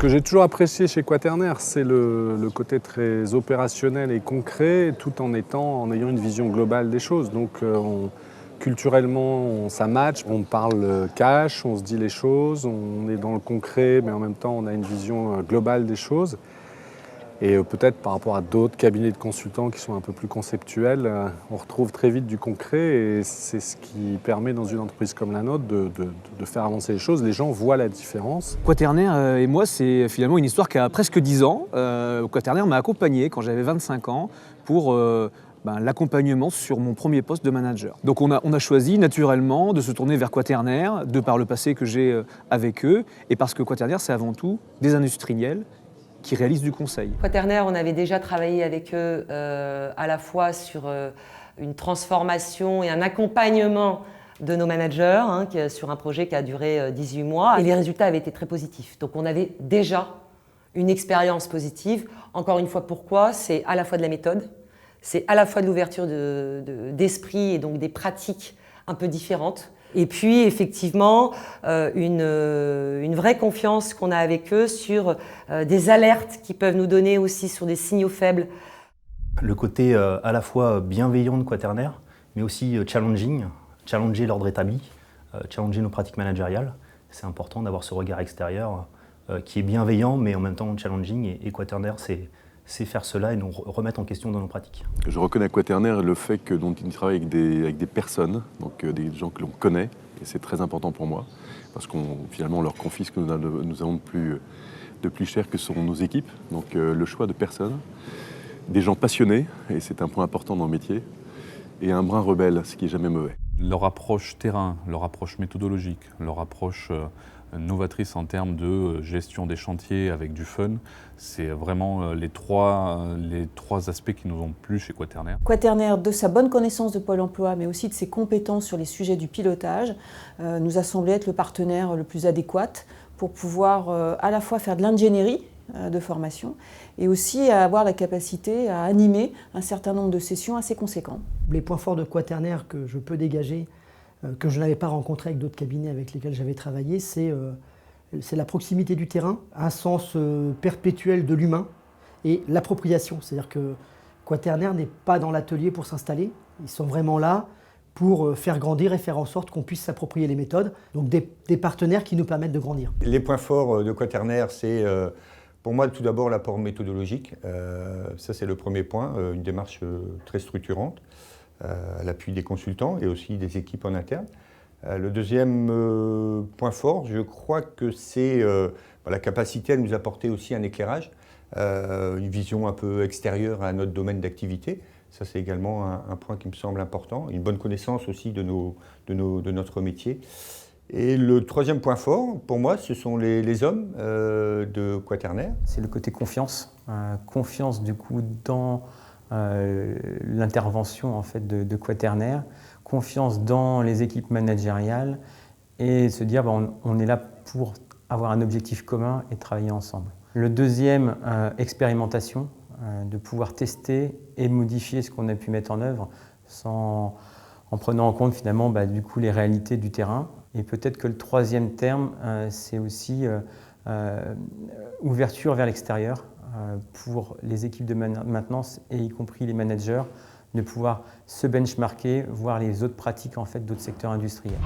que j'ai toujours apprécié chez Quaternaire, c'est le côté très opérationnel et concret, tout en ayant une vision globale des choses. Donc culturellement, ça match, on parle cash, on se dit les choses, on est dans le concret, mais en même temps, on a une vision globale des choses. Et peut-être par rapport à d'autres cabinets de consultants qui sont un peu plus conceptuels, on retrouve très vite du concret et c'est ce qui permet dans une entreprise comme la nôtre de faire avancer les choses. Les gens voient la différence. Quaternaire et moi, c'est finalement une histoire qui a presque 10 ans. Quaternaire m'a accompagné quand j'avais 25 ans pour l'accompagnement sur mon premier poste de manager. Donc on a choisi naturellement de se tourner vers Quaternaire, de par le passé que j'ai avec eux, et parce que Quaternaire, c'est avant tout des industriels qui réalisent du conseil. Quaternaire, on avait déjà travaillé avec eux à la fois sur une transformation et un accompagnement de nos managers, sur un projet qui a duré 18 mois. Et les résultats avaient été très positifs. Donc on avait déjà une expérience positive. Encore une fois, pourquoi? C'est à la fois de la méthode, c'est à la fois de l'ouverture d'esprit et donc des pratiques un peu différentes. Et puis effectivement, une vraie confiance qu'on a avec eux sur des alertes qui peuvent nous donner aussi sur des signaux faibles. Le côté à la fois bienveillant de Quaternaire, mais aussi challenger l'ordre établi, challenger nos pratiques managériales. C'est important d'avoir ce regard extérieur qui est bienveillant, mais en même temps challenging. Et Quaternaire, c'est faire cela et nous remettre en question dans nos pratiques. Je reconnais à Quaternaire le fait que il travaille avec des personnes, donc des gens que l'on connaît, et c'est très important pour moi, parce qu'on finalement on leur confie ce que nous avons de plus cher que sont nos équipes, donc le choix de personnes, des gens passionnés, et c'est un point important dans le métier, et un brin rebelle, ce qui n'est jamais mauvais. Leur approche terrain, leur approche méthodologique, leur approche novatrice en termes de gestion des chantiers avec du fun, c'est vraiment les trois aspects qui nous ont plu chez Quaternaire. Quaternaire, de sa bonne connaissance de Pôle emploi, mais aussi de ses compétences sur les sujets du pilotage, nous a semblé être le partenaire le plus adéquat pour pouvoir à la fois faire de l'ingénierie de formation et aussi avoir la capacité à animer un certain nombre de sessions assez conséquents. Les points forts de Quaternaire que je peux dégager, que je n'avais pas rencontré avec d'autres cabinets avec lesquels j'avais travaillé, c'est la proximité du terrain, un sens perpétuel de l'humain et l'appropriation. C'est-à-dire que Quaternaire n'est pas dans l'atelier pour s'installer, ils sont vraiment là pour faire grandir et faire en sorte qu'on puisse s'approprier les méthodes, donc des partenaires qui nous permettent de grandir. Les points forts de Quaternaire, c'est pour moi tout d'abord l'apport méthodologique, ça c'est le premier point, une démarche très structurante, à l'appui des consultants et aussi des équipes en interne. Le deuxième point fort, je crois que c'est la capacité à nous apporter aussi un éclairage, une vision un peu extérieure à notre domaine d'activité. Ça, c'est également un point qui me semble important, une bonne connaissance aussi de notre métier. Et le troisième point fort, pour moi, ce sont les hommes de Quaternaire. C'est le côté confiance. Confiance, du coup, dans l'intervention en fait, de Quaternaire, confiance dans les équipes managériales et se dire on est là pour avoir un objectif commun et travailler ensemble. Le deuxième, expérimentation, de pouvoir tester et modifier ce qu'on a pu mettre en œuvre en prenant en compte finalement du coup, les réalités du terrain. Et peut-être que le troisième terme, c'est aussi ouverture vers l'extérieur pour les équipes de maintenance et y compris les managers, de pouvoir se benchmarker, voir les autres pratiques en fait, d'autres secteurs industriels.